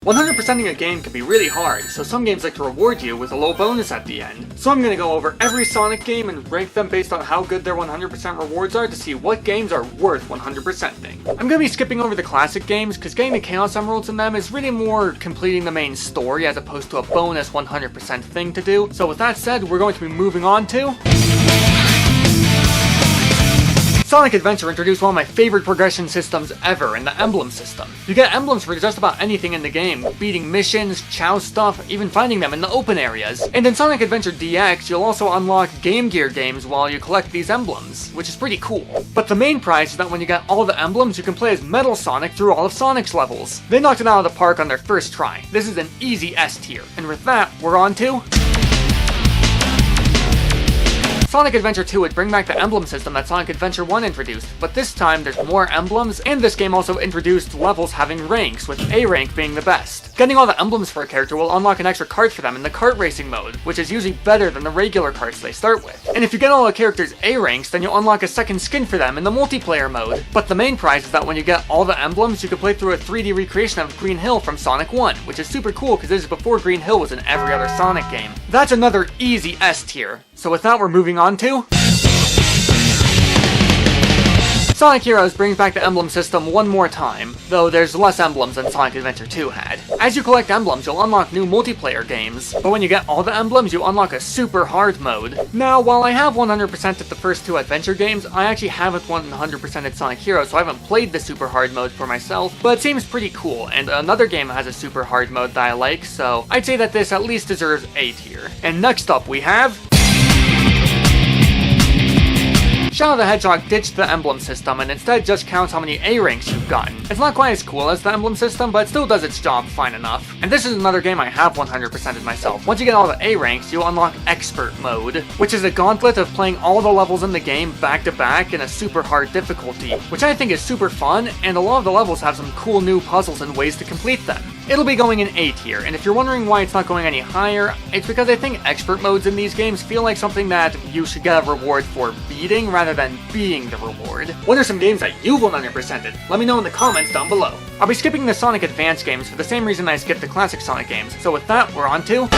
100%ing a game can be really hard, so some games like to reward you with a low bonus at the end. So I'm going to go over every Sonic game and rank them based on how good their 100% rewards are to see what games are worth 100%ing. I'm going to be skipping over the classic games because getting the Chaos Emeralds in them is really more completing the main story as opposed to a bonus 100% thing to do. So with that said, we're going to be moving on to Sonic Adventure introduced one of my favorite progression systems ever in the emblem system. You get emblems for just about anything in the game, beating missions, chow stuff, even finding them in the open areas. And in Sonic Adventure DX, you'll also unlock Game Gear games while you collect these emblems, which is pretty cool. But the main prize is that when you get all the emblems, you can play as Metal Sonic through all of Sonic's levels. They knocked it out of the park on their first try. This is an easy S tier. And with that, we're on to Sonic Adventure 2 would bring back the emblem system that Sonic Adventure 1 introduced, but this time there's more emblems, and this game also introduced levels having ranks, with A rank being the best. Getting all the emblems for a character will unlock an extra cart for them in the kart racing mode, which is usually better than the regular carts they start with. And if you get all the characters A ranks, then you'll unlock a second skin for them in the multiplayer mode. But the main prize is that when you get all the emblems, you can play through a 3D recreation of Green Hill from Sonic 1, which is super cool because this is before Green Hill was in every other Sonic game. That's another easy S tier. So with that, we're moving on to Sonic Heroes brings back the emblem system one more time, though there's less emblems than Sonic Adventure 2 had. As you collect emblems, you'll unlock new multiplayer games, but when you get all the emblems, you unlock a super hard mode. Now, while I have 100%ed the first two adventure games, I actually haven't 100%ed Sonic Heroes, so I haven't played the super hard mode for myself, but it seems pretty cool, and another game has a super hard mode that I like, so I'd say that this at least deserves A tier. And next up we have Shadow the Hedgehog ditched the emblem system and instead just counts how many A ranks you've gotten. It's not quite as cool as the emblem system, but it still does its job fine enough. And this is another game I have 100%ed myself. Once you get all the A ranks, you'll unlock Expert Mode, which is a gauntlet of playing all the levels in the game back to back in a super hard difficulty, which I think is super fun, and a lot of the levels have some cool new puzzles and ways to complete them. It'll be going in A tier, and if you're wondering why it's not going any higher, it's because I think expert modes in these games feel like something that you should get a reward for beating rather than being the reward. What are some games that you've 100%ed? Let me know in the comments down below. I'll be skipping the Sonic Advance games for the same reason I skipped the classic Sonic games, so with that, we're on to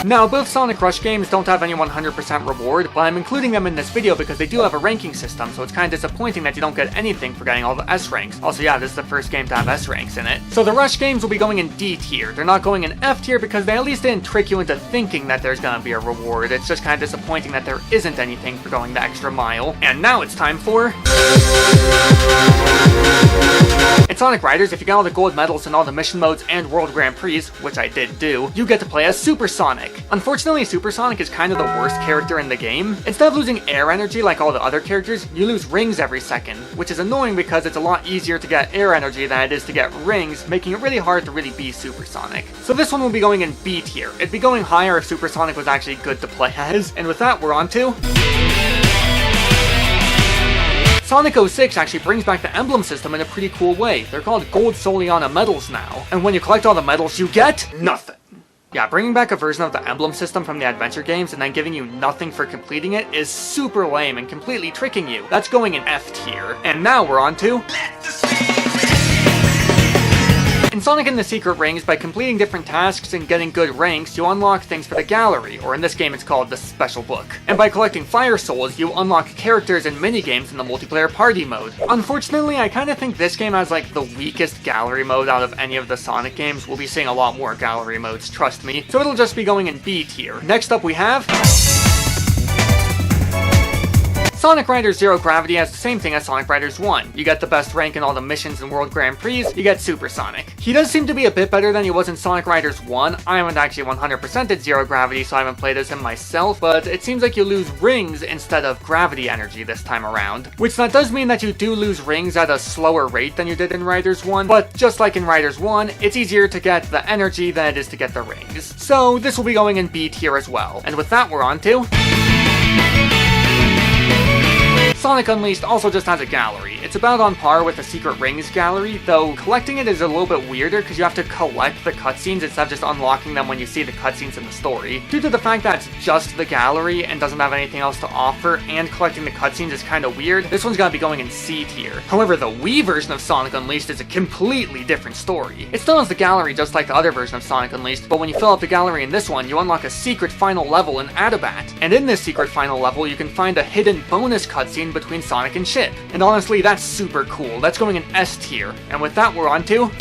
Now, both Sonic Rush games don't have any 100% reward, but I'm including them in this video because they do have a ranking system, so it's kind of disappointing that you don't get anything for getting all the S ranks. Also, yeah, this is the first game to have S ranks in it. So the Rush games will be going in D tier. They're not going in F tier because they at least didn't trick you into thinking that there's gonna be a reward. It's just kind of disappointing that there isn't anything for going the extra mile. And now it's time for in Sonic Riders, if you get all the gold medals in all the mission modes and World Grand Prix, which I did do, you get to play as Super Sonic. Unfortunately, Super Sonic is kind of the worst character in the game. Instead of losing air energy like all the other characters, you lose rings every second, which is annoying because it's a lot easier to get air energy than it is to get rings, making it really hard to really be Super Sonic. So this one will be going in B tier. It'd be going higher if Super Sonic was actually good to play as. And with that, we're on to Sonic 06 actually brings back the emblem system in a pretty cool way. They're called Gold Soliana medals now, and when you collect all the medals, you get nothing. Yeah, bringing back a version of the emblem system from the adventure games and then giving you nothing for completing it is super lame and completely tricking you. That's going in F tier. And now we're on to in Sonic and the Secret Rings, by completing different tasks and getting good ranks, you unlock things for the gallery, or in this game it's called the Special Book. And by collecting Fire Souls, you unlock characters and minigames in the multiplayer party mode. Unfortunately, I kinda think this game has like the weakest gallery mode out of any of the Sonic games. We'll be seeing a lot more gallery modes, trust me. So it'll just be going in B tier. Next up we have Sonic Riders Zero Gravity has the same thing as Sonic Riders 1. You get the best rank in all the missions and World Grand Prix, you get Super Sonic. He does seem to be a bit better than he was in Sonic Riders 1. I haven't actually 100%ed Zero Gravity, so I haven't played as him myself, but it seems like you lose rings instead of gravity energy this time around. Which that does mean that you do lose rings at a slower rate than you did in Riders 1, but just like in Riders 1, it's easier to get the energy than it is to get the rings. So this will be going in B tier as well. And with that, we're on to Sonic Unleashed also just has a gallery. It's about on par with the Secret Rings gallery, though collecting it is a little bit weirder because you have to collect the cutscenes instead of just unlocking them when you see the cutscenes in the story. Due to the fact that it's just the gallery and doesn't have anything else to offer, and collecting the cutscenes is kind of weird, this one's gonna be going in C tier. However, the Wii version of Sonic Unleashed is a completely different story. It still has the gallery just like the other version of Sonic Unleashed, but when you fill out the gallery in this one, you unlock a secret final level in Adabat. And in this secret final level, you can find a hidden bonus cutscene between Sonic and Chip. And honestly, that's super cool. That's going in S tier. And with that, we're on to...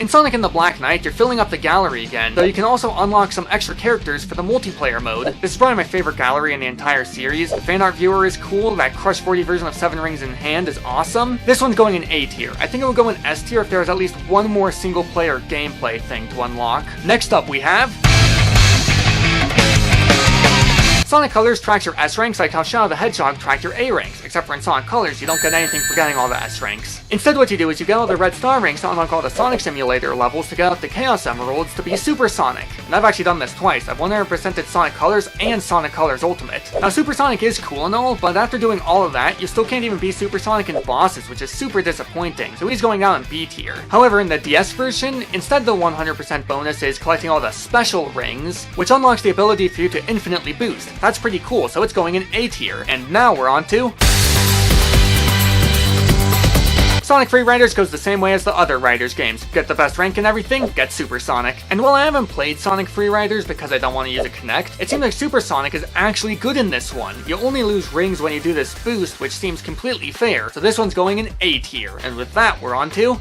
In Sonic and the Black Knight, you're filling up the gallery again, though you can also unlock some extra characters for the multiplayer mode. This is probably my favorite gallery in the entire series. The fan art viewer is cool, that Crush 40 version of 7 Rings in Hand is awesome. This one's going in A tier. I think it would go in S tier if there was at least one more single player gameplay thing to unlock. Next up we have... Sonic Colors tracks your S ranks like how Shadow the Hedgehog tracked your A ranks, except for in Sonic Colors you don't get anything for getting all the S ranks. Instead what you do is you get all the red star ranks to unlock all the Sonic Simulator levels to get up the Chaos Emeralds to be Super Sonic. And I've actually done this twice. I've 100%ed Sonic Colors and Sonic Colors Ultimate. Now Super Sonic is cool and all, but after doing all of that, you still can't even be Super Sonic in bosses, which is super disappointing, so he's going down in B tier. However, in the DS version, instead the 100% bonus is collecting all the special rings, which unlocks the ability for you to infinitely boost. That's pretty cool, so it's going in A tier. And now we're on to... Sonic Free Riders goes the same way as the other Riders games. Get the best rank and everything, get Super Sonic. And while I haven't played Sonic Free Riders because I don't want to use a Kinect, it seems like Super Sonic is actually good in this one. You only lose rings when you do this boost, which seems completely fair. So this one's going in A tier. And with that, we're on to...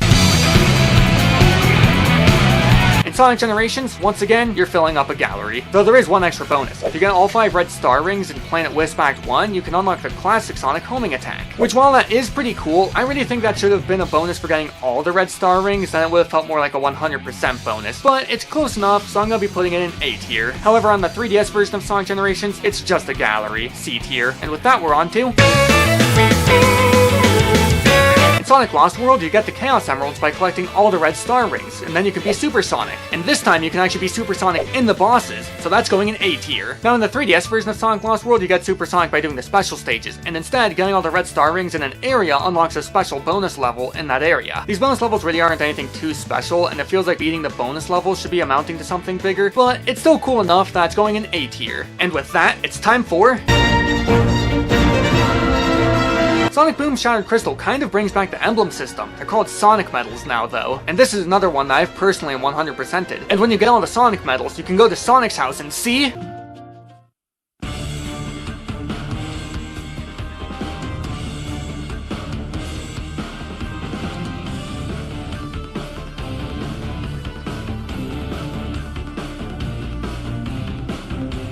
In Sonic Generations, once again, you're filling up a gallery, though there is one extra bonus. If you get all 5 red star rings in Planet Wisp Act 1, you can unlock the classic Sonic homing attack. Which, while that is pretty cool, I really think that should have been a bonus for getting all the red star rings, then it would have felt more like a 100% bonus. But it's close enough, so I'm gonna be putting it in A tier. However, on the 3DS version of Sonic Generations, it's just a gallery, C tier. And with that, we're on to... In Sonic Lost World, you get the Chaos Emeralds by collecting all the red star rings, and then you can be Super Sonic. And this time you can actually be Super Sonic in the bosses, so that's going in A tier. Now in the 3DS version of Sonic Lost World, you get Super Sonic by doing the special stages, and instead, getting all the red star rings in an area unlocks a special bonus level in that area. These bonus levels really aren't anything too special, and it feels like beating the bonus levels should be amounting to something bigger, but it's still cool enough that it's going in A tier. And with that, it's time for... Sonic Boom Shattered Crystal kind of brings back the emblem system. They're called Sonic Medals now though, and this is another one that I've personally 100%ed. And when you get all the Sonic Medals, you can go to Sonic's house and see...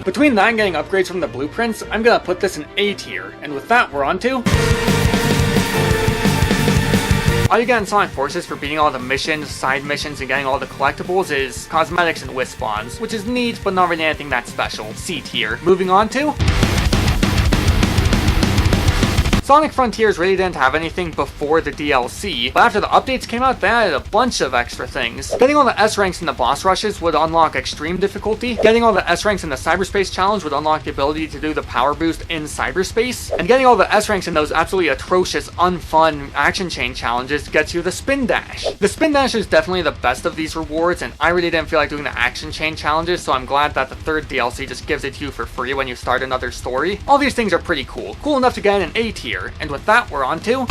Between that and getting upgrades from the blueprints, I'm gonna put this in A tier, and with that, we're on to... All you get in Sonic Forces for beating all the missions, side missions, and getting all the collectibles is cosmetics and wisp spawns, which is neat, but not really anything that special. C tier. Moving on to... Sonic Frontiers really didn't have anything before the DLC, but after the updates came out, they added a bunch of extra things. Getting all the S ranks in the boss rushes would unlock extreme difficulty, getting all the S ranks in the cyberspace challenge would unlock the ability to do the power boost in cyberspace, and getting all the S ranks in those absolutely atrocious, unfun action chain challenges gets you the spin dash. The spin dash is definitely the best of these rewards, and I really didn't feel like doing the action chain challenges, so I'm glad that the third DLC just gives it to you for free when you start another story. All these things are pretty cool. Cool enough to get in an A tier. And with that, we're on to...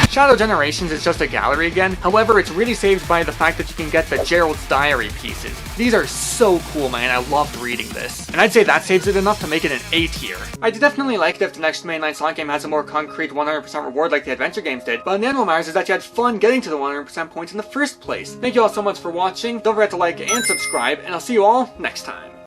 Shadow Generations is just a gallery again, however it's really saved by the fact that you can get the Gerald's Diary pieces. These are so cool, man, I loved reading this. And I'd say that saves it enough to make it an A tier. I'd definitely like it if the next mainline Sonic game has a more concrete 100% reward like the adventure games did, but the end of what matters is that you had fun getting to the 100% points in the first place. Thank you all so much for watching, don't forget to like and subscribe, and I'll see you all next time.